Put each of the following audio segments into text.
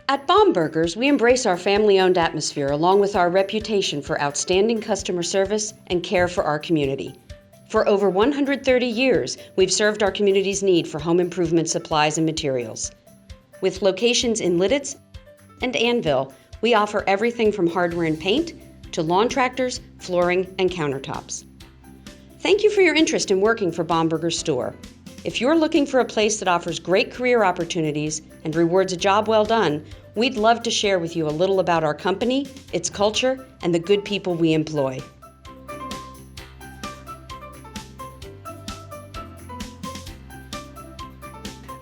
At Bombergers, we embrace our family-owned atmosphere along with our reputation for outstanding customer service and care for our community. For over 130 years, we've served our community's need for home improvement supplies and materials. With locations in Lidditz and Annville, we offer everything from hardware and paint to lawn tractors, flooring, and countertops. Thank you for your interest in working for Bombergers Store. If you're looking for a place that offers great career opportunities and rewards a job well done, we'd love to share with you a little about our company, its culture, and the good people we employ.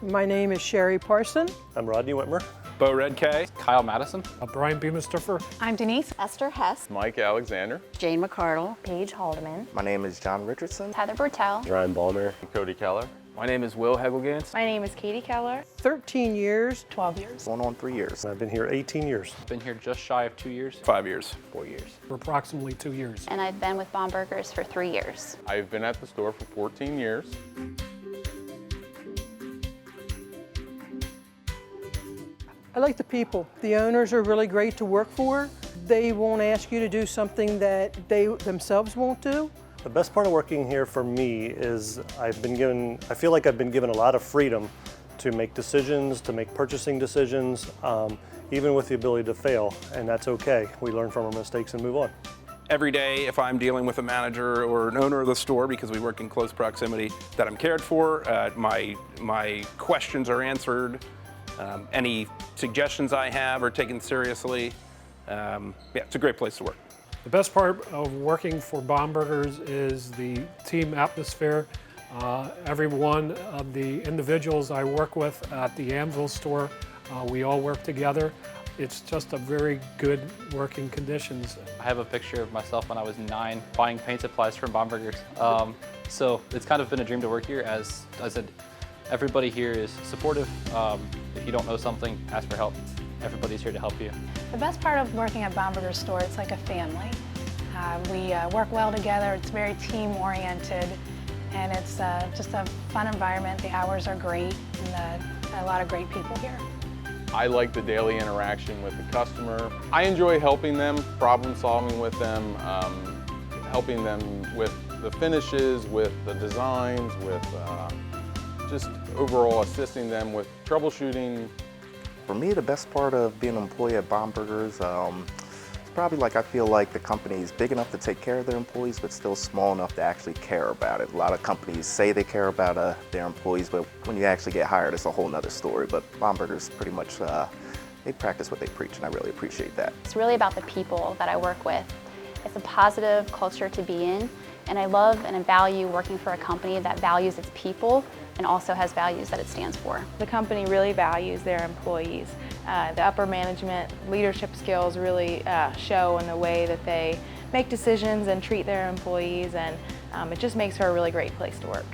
My name is Sherry Parson. I'm Rodney Whitmer. Bo Redkay. Kyle Madison. Brian Beamerstiffer. I'm Denise. Esther Hess. Mike Alexander. Jane McCardle. Paige Haldeman. My name is John Richardson. Heather Bertel. Ryan Ballmer. Cody Keller. My name is Will Hegelgans. My name is Katie Keller. 13 years. 12 years. Going on 3 years. I've been here 18 years. Been here just shy of 2 years. 5 years. 4 years. For approximately 2 years. And I've been with Bombergers for 3 years. I've been at the store for 14 years. I like the people. The owners are really great to work for. They won't ask you to do something that they themselves won't do. The best part of working here for me is I feel like I've been given a lot of freedom to make decisions, to make purchasing decisions, even with the ability to fail, and that's okay. We learn from our mistakes and move on. Every day, if I'm dealing with a manager or an owner of the store, because we work in close proximity, that I'm cared for, my questions are answered, any suggestions I have are taken seriously. Yeah, it's a great place to work. The best part of working for Bombergers is the team atmosphere. Every one of the individuals I work with at the Annville store, we all work together. It's just a very good working conditions. I have a picture of myself when I was 9 buying paint supplies from Bombergers. So it's kind of been a dream to work here. As I said, everybody here is supportive. If you don't know something, ask for help. Everybody's here to help you. The best part of working at Bombergers store, it's like a family. We work well together, it's very team-oriented, and it's just a fun environment. The hours are great, and a lot of great people here. I like the daily interaction with the customer. I enjoy helping them, problem solving with them, helping them with the finishes, with the designs, with just overall assisting them with troubleshooting. For me, the best part of being an employee at Bombergers, it's probably like I feel like the company is big enough to take care of their employees, but still small enough to actually care about it. A lot of companies say they care about their employees, but when you actually get hired, it's a whole nother story. But Bombergers pretty much, they practice what they preach, and I really appreciate that. It's really about the people that I work with. It's a positive culture to be in, and I love and I value working for a company that values its people and also has values that it stands for. The company really values their employees. The upper management leadership skills really show in the way that they make decisions and treat their employees, and it just makes for a really great place to work.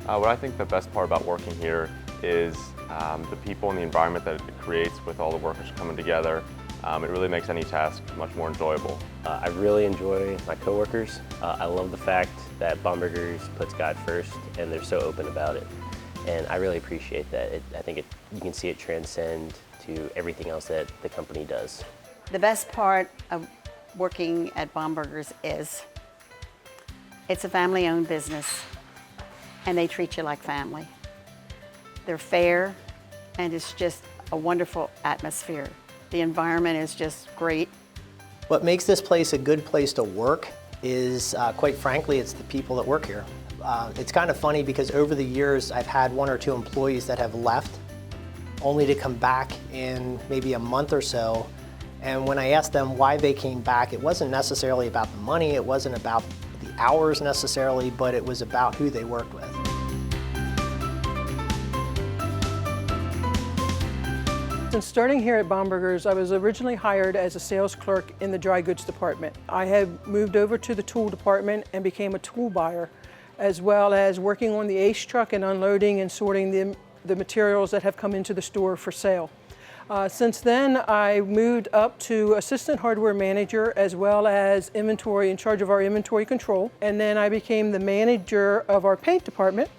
What I think the best part about working here is the people and the environment that it creates with all the workers coming together. It really makes any task much more enjoyable. I really enjoy my coworkers. I love the fact that Bombergers puts God first, and they're so open about it. And I really appreciate that. I think you can see it transcend to everything else that the company does. The best part of working at Bombergers is it's a family-owned business, and they treat you like family. They're fair, and it's just a wonderful atmosphere. The environment is just great. What makes this place a good place to work is, quite frankly, it's the people that work here. It's kind of funny because over the years I've had 1 or 2 employees that have left only to come back in maybe a month or so. And when I asked them why they came back, it wasn't necessarily about the money, it wasn't about the hours necessarily, but it was about who they worked with. Since starting here at Bombergers, I was originally hired as a sales clerk in the dry goods department. I have moved over to the tool department and became a tool buyer, as well as working on the Ace truck and unloading and sorting the materials that have come into the store for sale. Since then, I moved up to assistant hardware manager as well as inventory, in charge of our inventory control. And then I became the manager of our paint department.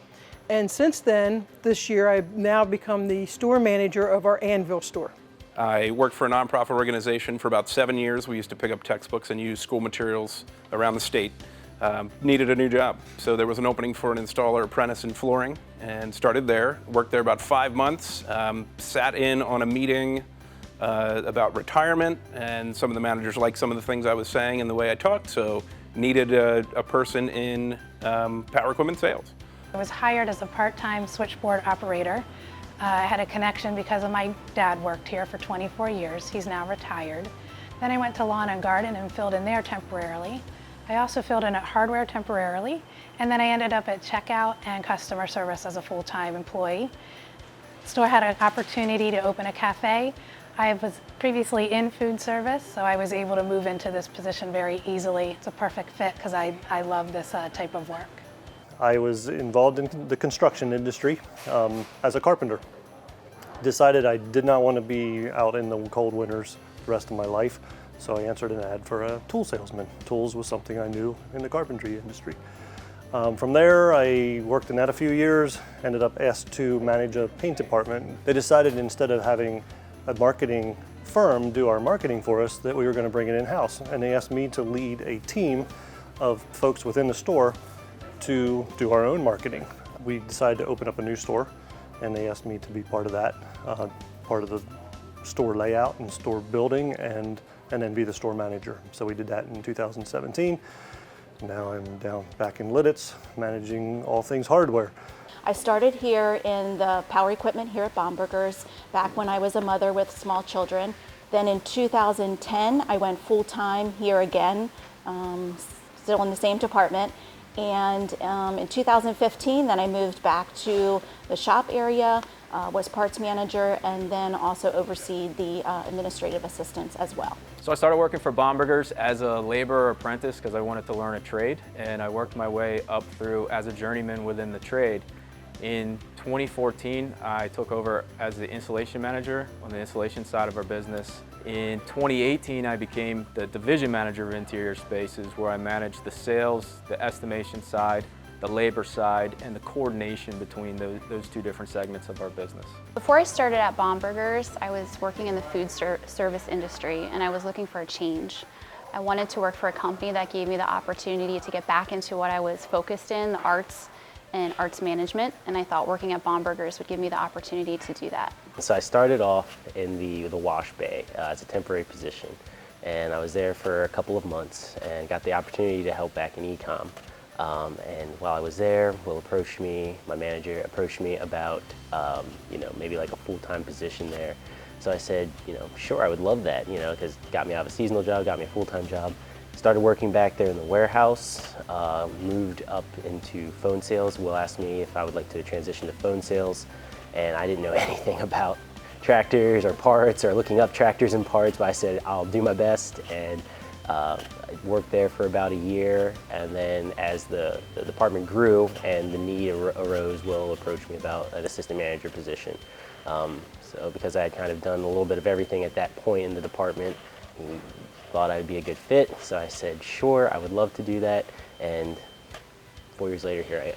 And since then, this year, I've now become the store manager of our Annville store. I worked for a nonprofit organization for about 7 years. We used to pick up textbooks and use school materials around the state. Needed a new job, so there was an opening for an installer apprentice in flooring and started there. Worked there about 5 months, sat in on a meeting about retirement, and some of the managers liked some of the things I was saying and the way I talked, so needed a person in power equipment sales. I was hired as a part-time switchboard operator. I had a connection because of my dad worked here for 24 years. He's now retired. Then I went to lawn and garden and filled in there temporarily. I also filled in at hardware temporarily, and then I ended up at checkout and customer service as a full-time employee. The store had an opportunity to open a cafe. I was previously in food service, so I was able to move into this position very easily. It's a perfect fit because I love this type of work. I was involved in the construction industry as a carpenter. Decided I did not want to be out in the cold winters the rest of my life, so I answered an ad for a tool salesman. Tools was something I knew in the carpentry industry. From there, I worked in that a few years, ended up asked to manage a paint department. They decided instead of having a marketing firm do our marketing for us, that we were going to bring it in-house. And they asked me to lead a team of folks within the store to do our own marketing. We decided to open up a new store, and they asked me to be part of that, part of the store layout and store building, and then be the store manager. So we did that in 2017. Now I'm back in Lidditz, managing all things hardware. I started here in the power equipment here at Bombergers back when I was a mother with small children. Then in 2010, I went full-time here again, still in the same department. And in 2015, then I moved back to the shop area, was parts manager, and then also overseed the administrative assistants as well. So I started working for Bombergers as a laborer apprentice because I wanted to learn a trade, and I worked my way up through as a journeyman within the trade. In 2014, I took over as the installation manager on the installation side of our business. In 2018, I became the division manager of interior spaces, where I managed the sales, the estimation side, the labor side, and the coordination between those two different segments of our business. Before I started at Bombergers, I was working in the food service industry, and I was looking for a change. I wanted to work for a company that gave me the opportunity to get back into what I was focused in, the arts and arts management, and I thought working at Bombergers would give me the opportunity to do that. So I started off in the wash bay as a temporary position, and I was there for a couple of months and got the opportunity to help back in e-com. And while I was there, my manager approached me about, maybe like a full-time position there. So I said, sure, I would love that, because it got me out of a seasonal job, got me a full-time job. Started working back there in the warehouse, moved up into phone sales. Will asked me if I would like to transition to phone sales, and I didn't know anything about tractors or parts or looking up tractors and parts, but I said I'll do my best, and I worked there for about a year. And then as the department grew and the need arose, Will approached me about an assistant manager position. So because I had kind of done a little bit of everything at that point in the department, he thought I'd be a good fit, so I said, sure, I would love to do that, and 4 years later, here I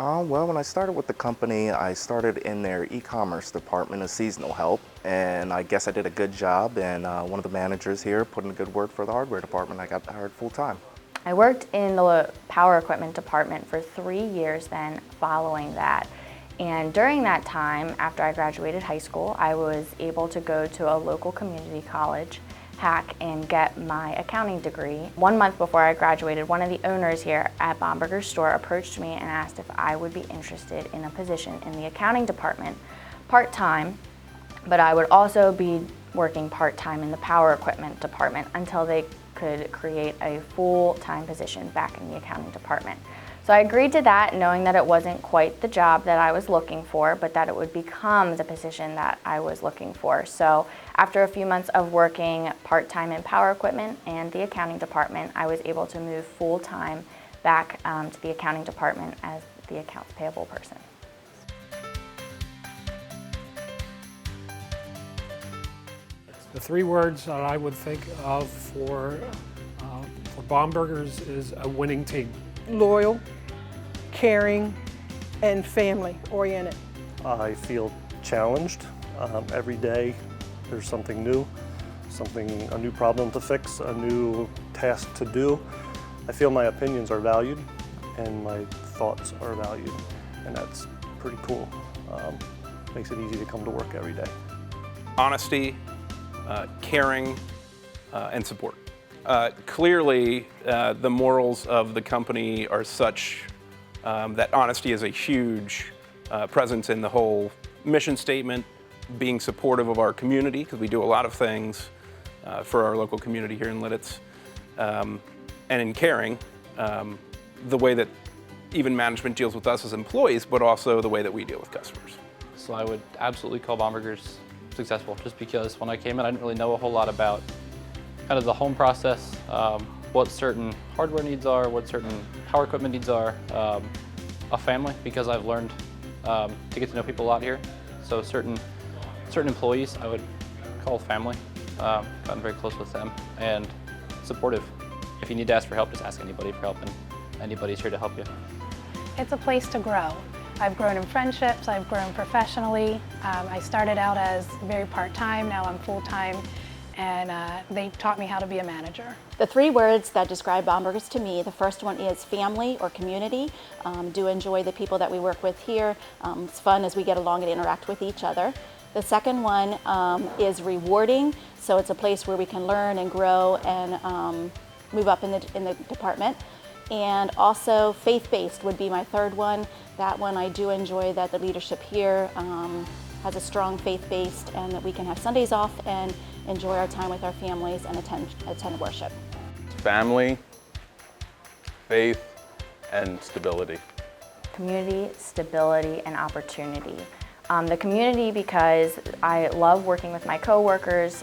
am. Well, when I started with the company, I started in their e-commerce department as seasonal help, and I guess I did a good job, and one of the managers here put in a good word for the hardware department. I got hired full-time. I worked in the power equipment department for 3 years then following that. And during that time, after I graduated high school, I was able to go to a local community college, Hack, and get my accounting degree. 1 month before I graduated, one of the owners here at Bombergers store approached me and asked if I would be interested in a position in the accounting department, part-time, but I would also be working part-time in the power equipment department until they could create a full-time position back in the accounting department. So I agreed to that, knowing that it wasn't quite the job that I was looking for, but that it would become the position that I was looking for. So after a few months of working part-time in power equipment and the accounting department, I was able to move full-time back to the accounting department as the accounts payable person. The 3 words that I would think of for Bombergers is a winning team. Loyal, caring, and family-oriented. I feel challenged every day there's something new, a new problem to fix, a new task to do, I feel my opinions are valued and my thoughts are valued, and that's pretty cool. Makes it easy to come to work every day. Honesty, caring, and support. Clearly, the morals of the company are such that honesty is a huge presence in the whole mission statement, being supportive of our community, because we do a lot of things for our local community here in Lidditz, and in caring, the way that even management deals with us as employees, but also the way that we deal with customers. So I would absolutely call Bombergers successful, just because when I came in, I didn't really know a whole lot about kind of the home process, what certain hardware needs are, what certain power equipment needs are, a family, because I've learned to get to know people a lot here. So certain employees I would call family, gotten very close with them, and supportive. If you need to ask for help, just ask anybody for help, and anybody's here to help you. It's a place to grow. I've grown in friendships, I've grown professionally. I started out as very part-time, now I'm full-time, and they taught me how to be a manager. The three words that describe Bombergers to me, the first one is family or community. Do enjoy the people that we work with here. It's fun as we get along and interact with each other. The second one is rewarding, so it's a place where we can learn and grow and move up in the department. And also faith-based would be my third one. That one I do enjoy, that the leadership here has a strong faith-based, and that we can have Sundays off and enjoy our time with our families and attend worship. Family, faith, and stability. Community, stability, and opportunity. The community, because I love working with my coworkers.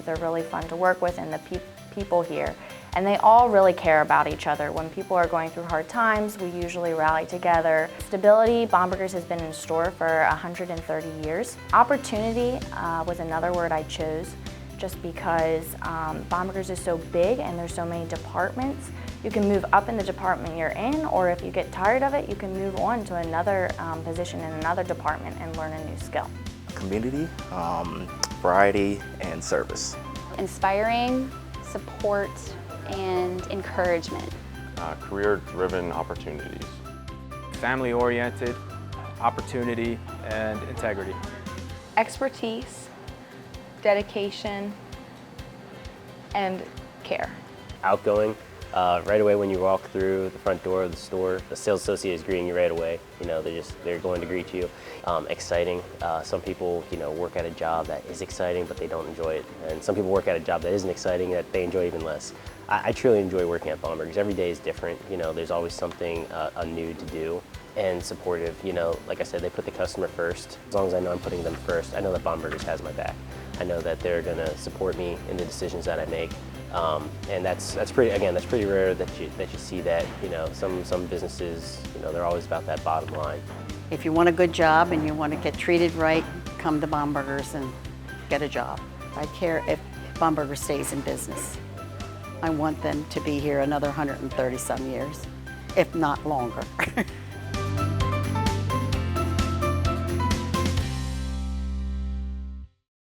They're really fun to work with, and the people here. And they all really care about each other. When people are going through hard times, we usually rally together. Stability, Bombergers has been in store for 130 years. Opportunity was another word I chose, just because Bombergers is so big and there's so many departments. You can move up in the department you're in, or if you get tired of it, you can move on to another position in another department and learn a new skill. Community, variety, and service. Inspiring, support, and encouragement. Career-driven opportunities. Family-oriented, opportunity, and integrity. Expertise, dedication, and care. Outgoing. Right away when you walk through the front door of the store, the sales associate is greeting you right away. You know, they're going to greet you. Exciting. Some people, work at a job that is exciting, but they don't enjoy it. And some people work at a job that isn't exciting that they enjoy even less. I truly enjoy working at Bombergers. Every day is different. There's always something new to do. And supportive. Like I said, they put the customer first. As long as I know I'm putting them first, I know that Bombergers has my back. I know that they're going to support me in the decisions that I make. And that's pretty rare that you see that. Some businesses, they're always about that bottom line. If you want a good job and you want to get treated right, come to Bombergers and get a job. I care if Bombergers stays in business. I want them to be here another 130 some years, if not longer.